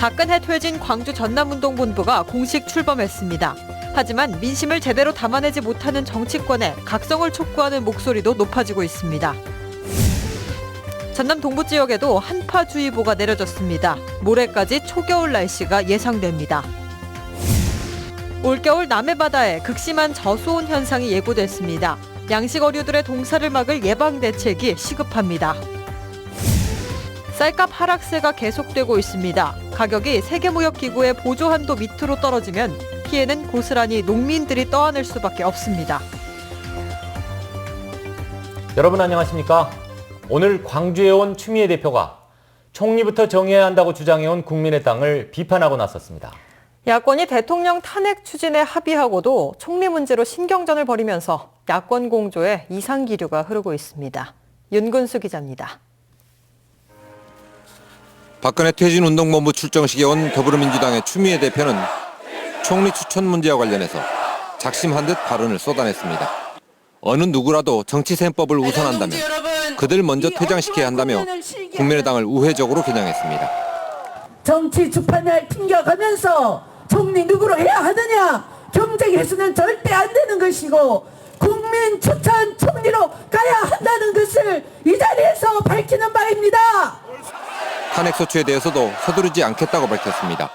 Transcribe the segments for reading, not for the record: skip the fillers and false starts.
박근혜 퇴진 광주 전남운동본부가 공식 출범했습니다. 하지만 민심을 제대로 담아내지 못하는 정치권에 각성을 촉구하는 목소리도 높아지고 있습니다. 전남 동부 지역에도 한파주의보가 내려졌습니다. 모레까지 초겨울 날씨가 예상됩니다. 올겨울 남해바다에 극심한 저수온 현상이 예고됐습니다. 양식 어류들의 동사를 막을 예방 대책이 시급합니다. 쌀값 하락세가 계속되고 있습니다. 가격이 세계무역기구의 보조 한도 밑으로 떨어지면 피해는 고스란히 농민들이 떠안을 수밖에 없습니다. 여러분 안녕하십니까? 오늘 광주에 온 추미애 대표가 총리부터 정해야 한다고 주장해온 국민의당을 비판하고 나섰습니다. 야권이 대통령 탄핵 추진에 합의하고도 총리 문제로 신경전을 벌이면서 야권 공조에 이상기류가 흐르고 있습니다. 윤근수 기자입니다. 박근혜 퇴진운동본부 출정식에 온 더불어민주당의 추미애 대표는 총리 추천 문제와 관련해서 작심한 듯 발언을 쏟아냈습니다. 어느 누구라도 정치셈법을 우선한다면 그들 먼저 퇴장시켜야 한다며 국민의당을 우회적으로 겨냥했습니다. 정치 주판을 튕겨가면서 총리 누구로 해야 하느냐 경쟁해서는 절대 안 되는 것이고 국민 추천 총리로 가야 한다는 것을 이 자리에서 밝히는 바입니다. 탄핵 소추에 대해서도 서두르지 않겠다고 밝혔습니다.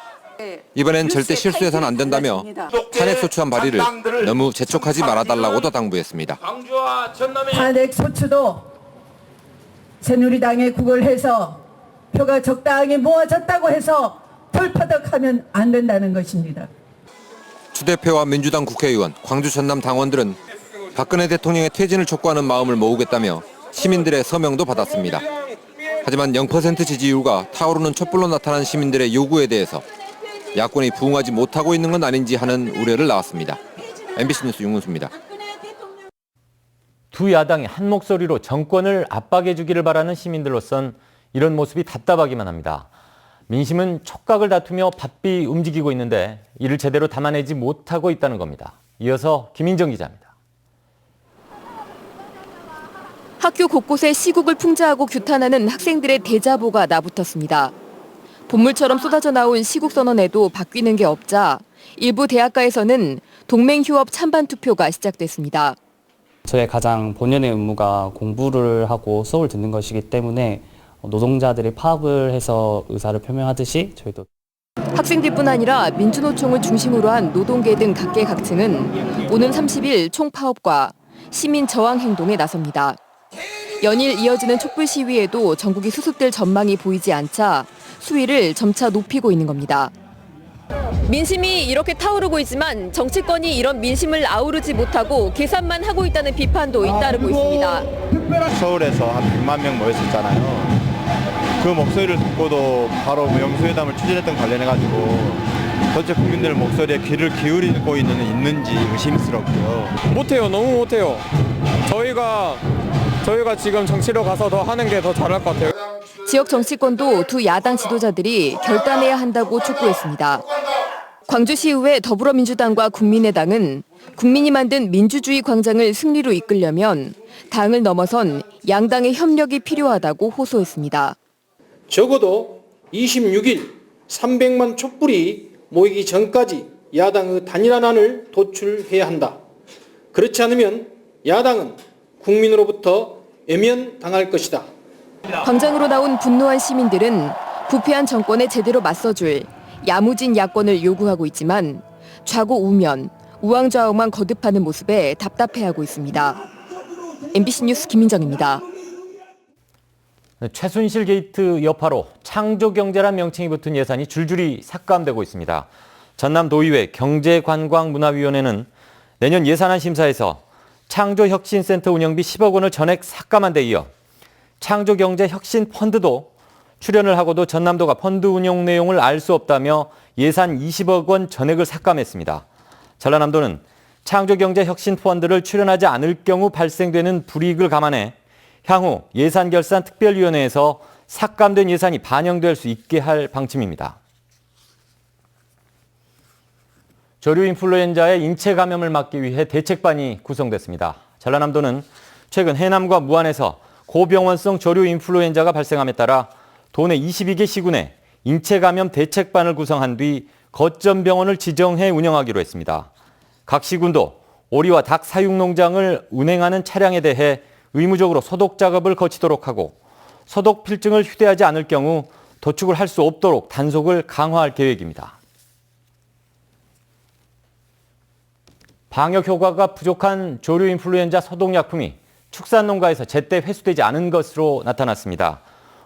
이번엔 절대 실수해서는 안 된다며 탄핵 소추안 발의를 너무 재촉하지 말아달라고도 당부했습니다. 탄핵 소추도 새누리당에 구걸해서 표가 적당히 모아졌다고 해서 털파덕하면 안 된다는 것입니다. 추 대표와 민주당 국회의원, 광주 전남 당원들은 박근혜 대통령의 퇴진을 촉구하는 마음을 모으겠다며 시민들의 서명도 받았습니다. 하지만 0% 지지율과 타오르는 촛불로 나타난 시민들의 요구에 대해서 야권이 부응하지 못하고 있는 건 아닌지 하는 우려를 낳았습니다. MBC 뉴스 윤근수입니다. 두 야당이 한 목소리로 정권을 압박해주기를 바라는 시민들로선 이런 모습이 답답하기만 합니다. 민심은 촉각을 다투며 바삐 움직이고 있는데 이를 제대로 담아내지 못하고 있다는 겁니다. 이어서 김인정 기자입니다. 학교 곳곳에 시국을 풍자하고 규탄하는 학생들의 대자보가 나붙었습니다. 본물처럼 쏟아져 나온 시국 선언에도 바뀌는 게 없자 일부 대학가에서는 동맹휴업 찬반 투표가 시작됐습니다. 저의 가장 본연의 의무가 공부를 하고 수업을 듣는 것이기 때문에 노동자들이 파업을 해서 의사를 표명하듯이 저희도 학생들뿐 아니라 민주노총을 중심으로 한 노동계 등 각계 각층은 오는 30일 총파업과 시민 저항 행동에 나섭니다. 연일 이어지는 촛불 시위에도 전국이 수습될 전망이 보이지 않자 수위를 점차 높이고 있는 겁니다. 민심이 이렇게 타오르고 있지만 정치권이 이런 민심을 아우르지 못하고 계산만 하고 있다는 비판도 잇따르고 있습니다. 서울에서 한 100만 명 모였었잖아요. 그 목소리를 듣고도 바로 영수회담을 추진했던 관련해가지고 전체 국민들 목소리에 귀를 기울이고 있는지 의심스럽고요. 못해요. 너무 못해요. 저희가 지금 정치로 가서 더 하는 게 더 잘할 것 같아요. 지역 정치권도 두 야당 지도자들이 결단해야 한다고 촉구했습니다. 광주시의회 더불어민주당과 국민의당은 국민이 만든 민주주의 광장을 승리로 이끌려면 당을 넘어선 양당의 협력이 필요하다고 호소했습니다. 적어도 26일 300만 촛불이 모이기 전까지 야당의 단일화안을 도출해야 한다. 그렇지 않으면 야당은 국민으로부터 외면당할 것이다. 광장으로 나온 분노한 시민들은 부패한 정권에 제대로 맞서줄 야무진 야권을 요구하고 있지만 좌고우면 우왕좌왕만 거듭하는 모습에 답답해하고 있습니다. MBC 뉴스 김민정입니다. 최순실 게이트 여파로 창조경제란 명칭이 붙은 예산이 줄줄이 삭감되고 있습니다. 전남도의회 경제관광문화위원회는 내년 예산안 심사에서 창조혁신센터 운영비 10억 원을 전액 삭감한 데 이어 창조경제혁신펀드도 출연을 하고도 전남도가 펀드 운영 내용을 알 수 없다며 예산 20억 원 전액을 삭감했습니다. 전라남도는 창조경제혁신펀드를 출연하지 않을 경우 발생되는 불이익을 감안해 향후 예산결산특별위원회에서 삭감된 예산이 반영될 수 있게 할 방침입니다. 조류 인플루엔자의 인체 감염을 막기 위해 대책반이 구성됐습니다. 전라남도는 최근 해남과 무안에서 고병원성 조류 인플루엔자가 발생함에 따라 도내 22개 시군에 인체 감염 대책반을 구성한 뒤 거점 병원을 지정해 운영하기로 했습니다. 각 시군도 오리와 닭 사육 농장을 운행하는 차량에 대해 의무적으로 소독 작업을 거치도록 하고 소독 필증을 휴대하지 않을 경우 도축을 할 수 없도록 단속을 강화할 계획입니다. 방역 효과가 부족한 조류 인플루엔자 소독약품이 축산농가에서 제때 회수되지 않은 것으로 나타났습니다.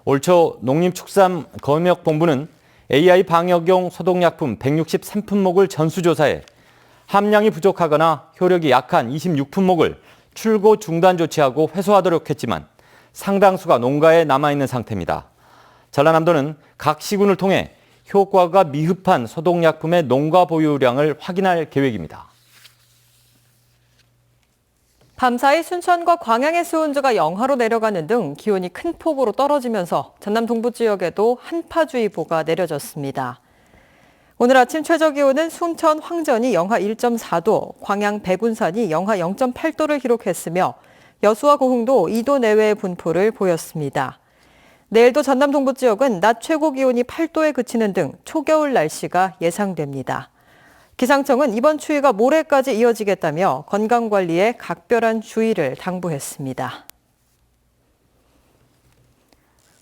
올 초 농림축산검역본부는 AI 방역용 소독약품 163품목을 전수조사해 함량이 부족하거나 효력이 약한 26품목을 출고 중단 조치하고 회수하도록 했지만 상당수가 농가에 남아있는 상태입니다. 전라남도는 각 시군을 통해 효과가 미흡한 소독약품의 농가 보유량을 확인할 계획입니다. 밤사이 순천과 광양의 수온주가 영하로 내려가는 등 기온이 큰 폭으로 떨어지면서 전남 동부 지역에도 한파주의보가 내려졌습니다. 오늘 아침 최저기온은 순천 황전이 영하 1.4도, 광양 백운산이 영하 0.8도를 기록했으며 여수와 고흥도 2도 내외의 분포를 보였습니다. 내일도 전남 동부 지역은 낮 최고 기온이 8도에 그치는 등 초겨울 날씨가 예상됩니다. 기상청은 이번 추위가 모레까지 이어지겠다며 건강관리에 각별한 주의를 당부했습니다.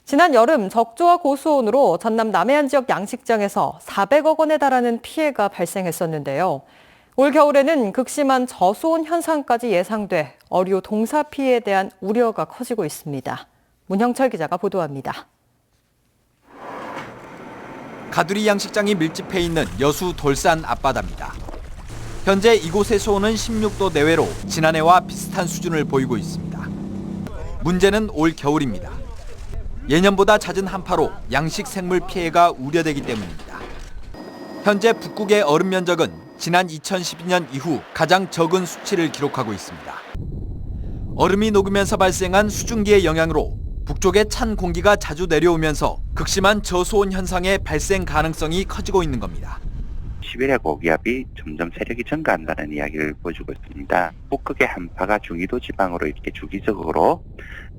지난 여름 적조와 고수온으로 전남 남해안 지역 양식장에서 400억 원에 달하는 피해가 발생했었는데요. 올 겨울에는 극심한 저수온 현상까지 예상돼 어류 동사 피해에 대한 우려가 커지고 있습니다. 문형철 기자가 보도합니다. 가두리 양식장이 밀집해 있는 여수 돌산 앞바다입니다. 현재 이곳의 수온은 16도 내외로 지난해와 비슷한 수준을 보이고 있습니다. 문제는 올 겨울입니다. 예년보다 잦은 한파로 양식 생물 피해가 우려되기 때문입니다. 현재 북극의 얼음 면적은 지난 2012년 이후 가장 적은 수치를 기록하고 있습니다. 얼음이 녹으면서 발생한 수증기의 영향으로 북쪽에 찬 공기가 자주 내려오면서 극심한 저수온 현상의 발생 가능성이 커지고 있는 겁니다. 시베리아 고기압이 점점 세력이 증가한다는 이야기를 보여주고 있습니다. 북극의 한파가 중위도 지방으로 이렇게 주기적으로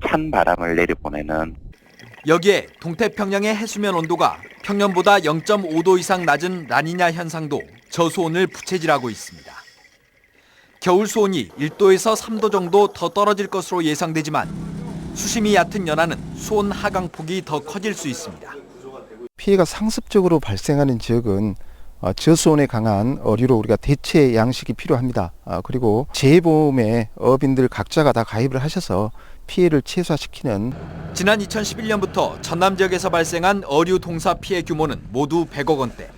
찬 바람을 내려보내는 여기에 동태평양의 해수면 온도가 평년보다 0.5도 이상 낮은 라니냐 현상도 저수온을 부채질하고 있습니다. 겨울 수온이 1도에서 3도 정도 더 떨어질 것으로 예상되지만 수심이 얕은 연안은 수온 하강폭이 더 커질 수 있습니다. 피해가 상습적으로 발생하는 지역은 저수온에 강한 어류로 우리가 대체 양식이 필요합니다. 그리고 재보험에 어민들 각자가 다 가입을 하셔서 피해를 최소화시키는. 지난 2011년부터 전남 지역에서 발생한 어류 동사 피해 규모는 모두 100억 원대.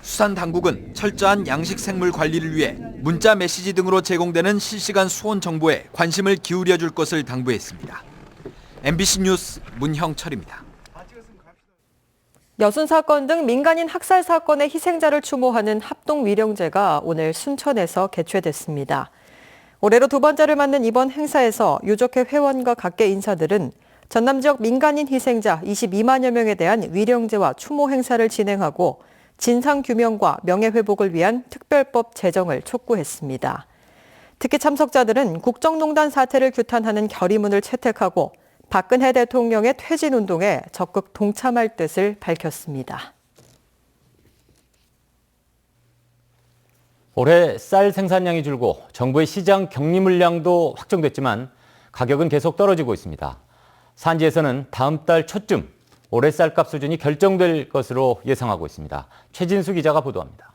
수산당국은 철저한 양식 생물 관리를 위해 문자 메시지 등으로 제공되는 실시간 수온 정보에 관심을 기울여 줄 것을 당부했습니다. MBC 뉴스 문형철입니다. 여순 사건 등 민간인 학살 사건의 희생자를 추모하는 합동위령제가 오늘 순천에서 개최됐습니다. 올해로 두 번째를 맞는 이번 행사에서 유족회 회원과 각계 인사들은 전남 지역 민간인 희생자 22만여 명에 대한 위령제와 추모 행사를 진행하고 진상규명과 명예회복을 위한 특별법 제정을 촉구했습니다. 특히 참석자들은 국정농단 사태를 규탄하는 결의문을 채택하고 박근혜 대통령의 퇴진운동에 적극 동참할 뜻을 밝혔습니다. 올해 쌀 생산량이 줄고 정부의 시장 격리 물량도 확정됐지만 가격은 계속 떨어지고 있습니다. 산지에서는 다음 달 초쯤 올해 쌀값 수준이 결정될 것으로 예상하고 있습니다. 최진수 기자가 보도합니다.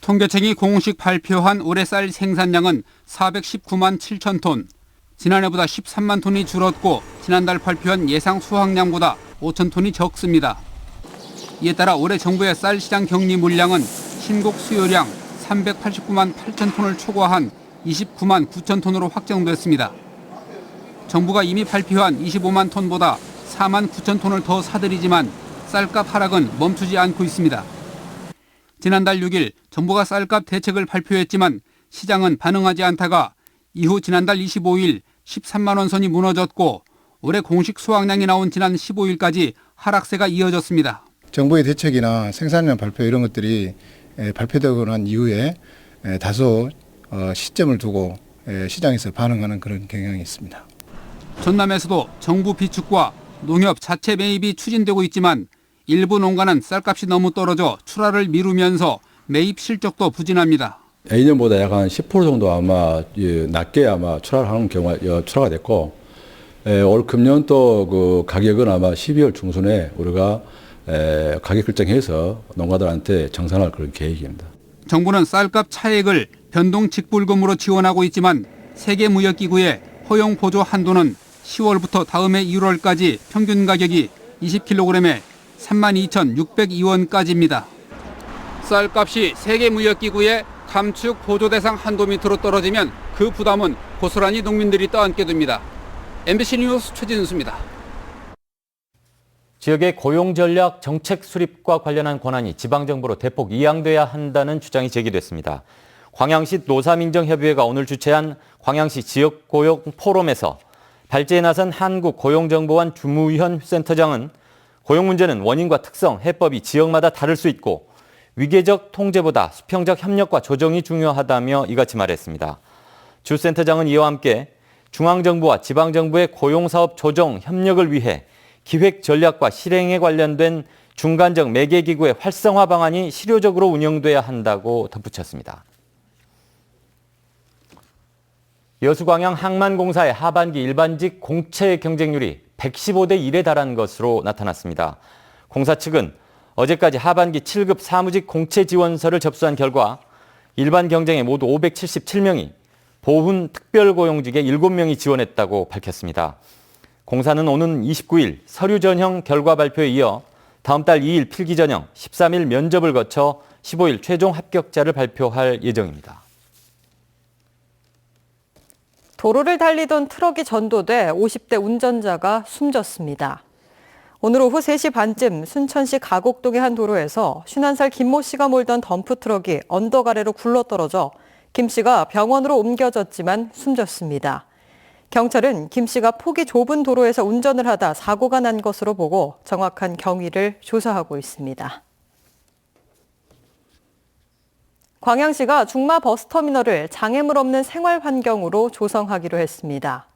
통계청이 공식 발표한 올해 쌀 생산량은 419만 7천 톤. 지난해보다 13만 톤이 줄었고 지난달 발표한 예상 수확량보다 5천 톤이 적습니다. 이에 따라 올해 정부의 쌀 시장 격리 물량은 신곡 수요량 389만 8천 톤을 초과한 29만 9천 톤으로 확정됐습니다. 정부가 이미 발표한 25만 톤보다 4만 9천 톤을 더 사들이지만 쌀값 하락은 멈추지 않고 있습니다. 지난달 6일 정부가 쌀값 대책을 발표했지만 시장은 반응하지 않다가 이후 지난달 25일 13만 원 선이 무너졌고 올해 공식 수확량이 나온 지난 15일까지 하락세가 이어졌습니다. 정부의 대책이나 생산량 발표 이런 것들이 발표되고 난 이후에 다소 시점을 두고 시장에서 반응하는 그런 경향이 있습니다. 전남에서도 정부 비축과 농협 자체 매입이 추진되고 있지만 일부 농가는 쌀값이 너무 떨어져 출하를 미루면서 매입 실적도 부진합니다. A년보다 약 한 10% 정도 아마 낮게 아마 출하를 하는 경우가 출하가 됐고, 올 금년 또 그 가격은 아마 12월 중순에 우리가 가격 결정해서 농가들한테 정산할 그런 계획입니다. 정부는 쌀값 차액을 변동 직불금으로 지원하고 있지만 세계무역기구의 허용 보조 한도는 10월부터 다음해 1월까지 평균 가격이 20kg에 32,602원까지입니다. 쌀값이 세계무역기구의 감축 보조 대상 한도 밑으로 떨어지면 그 부담은 고스란히 농민들이 떠안게 됩니다. MBC 뉴스 최진수입니다. 지역의 고용전략 정책 수립과 관련한 권한이 지방정부로 대폭 이양돼야 한다는 주장이 제기됐습니다. 광양시 노사민정협의회가 오늘 주최한 광양시 지역고용 포럼에서 발제에 나선 한국고용정보원 주무현 센터장은 고용 문제는 원인과 특성, 해법이 지역마다 다를 수 있고 위계적 통제보다 수평적 협력과 조정이 중요하다며 이같이 말했습니다. 주 센터장은 이와 함께 중앙정부와 지방정부의 고용사업 조정, 협력을 위해 기획 전략과 실행에 관련된 중간적 매개기구의 활성화 방안이 실효적으로 운영돼야 한다고 덧붙였습니다. 여수광양 항만공사의 하반기 일반직 공채 경쟁률이 115대 1에 달한 것으로 나타났습니다. 공사 측은 어제까지 하반기 7급 사무직 공채 지원서를 접수한 결과 일반 경쟁에 모두 577명이, 보훈 특별고용직에 7명이 지원했다고 밝혔습니다. 공사는 오는 29일 서류 전형 결과 발표에 이어 다음 달 2일 필기 전형, 13일 면접을 거쳐 15일 최종 합격자를 발표할 예정입니다. 도로를 달리던 트럭이 전도돼 50대 운전자가 숨졌습니다. 오늘 오후 3시 반쯤 순천시 가곡동의 한 도로에서 51살 김모 씨가 몰던 덤프트럭이 언덕 아래로 굴러떨어져 김 씨가 병원으로 옮겨졌지만 숨졌습니다. 경찰은 김 씨가 폭이 좁은 도로에서 운전을 하다 사고가 난 것으로 보고 정확한 경위를 조사하고 있습니다. 광양시가 중마 버스터미널을 장애물 없는 생활 환경으로 조성하기로 했습니다.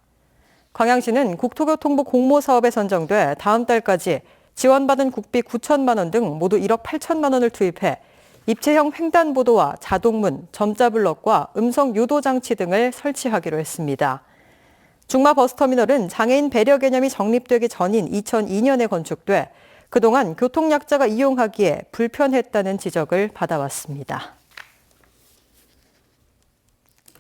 광양시는 국토교통부 공모사업에 선정돼 다음 달까지 지원받은 국비 9천만 원 등 모두 1억 8천만 원을 투입해 입체형 횡단보도와 자동문, 점자블럭과 음성 유도 장치 등을 설치하기로 했습니다. 중마 버스터미널은 장애인 배려 개념이 정립되기 전인 2002년에 건축돼 그동안 교통약자가 이용하기에 불편했다는 지적을 받아왔습니다.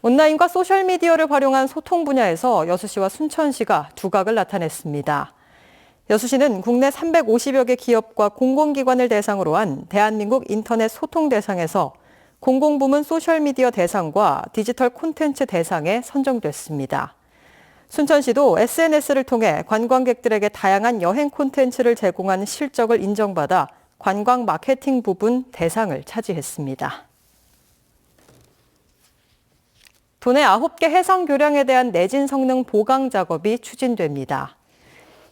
온라인과 소셜미디어를 활용한 소통 분야에서 여수시와 순천시가 두각을 나타냈습니다. 여수시는 국내 350여 개 기업과 공공기관을 대상으로 한 대한민국 인터넷 소통 대상에서 공공부문 소셜미디어 대상과 디지털 콘텐츠 대상에 선정됐습니다. 순천시도 SNS를 통해 관광객들에게 다양한 여행 콘텐츠를 제공한 실적을 인정받아 관광 마케팅 부분 대상을 차지했습니다. 도내 9개 해상 교량에 대한 내진 성능 보강 작업이 추진됩니다.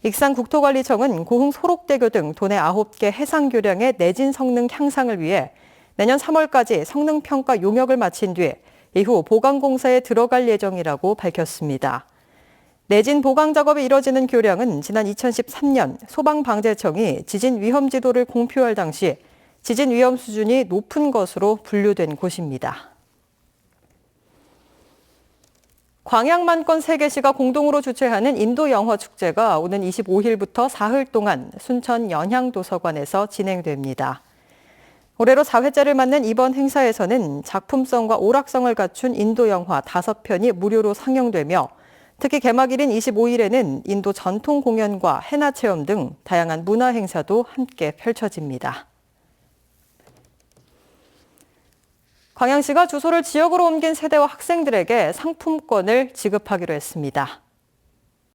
익산국토관리청은 고흥 소록대교 등 도내 9개 해상 교량의 내진 성능 향상을 위해 내년 3월까지 성능 평가 용역을 마친 뒤 이후 보강 공사에 들어갈 예정이라고 밝혔습니다. 내진 보강 작업이 이뤄지는 교량은 지난 2013년 소방방재청이 지진 위험 지도를 공표할 당시 지진 위험 수준이 높은 것으로 분류된 곳입니다. 광양만권 세계시가 공동으로 주최하는 인도 영화 축제가 오는 25일부터 사흘 동안 순천 연향도서관에서 진행됩니다. 올해로 4회째를 맞는 이번 행사에서는 작품성과 오락성을 갖춘 인도 영화 5편이 무료로 상영되며 특히 개막일인 25일에는 인도 전통 공연과 해나 체험 등 다양한 문화 행사도 함께 펼쳐집니다. 광양시가 주소를 지역으로 옮긴 세대와 학생들에게 상품권을 지급하기로 했습니다.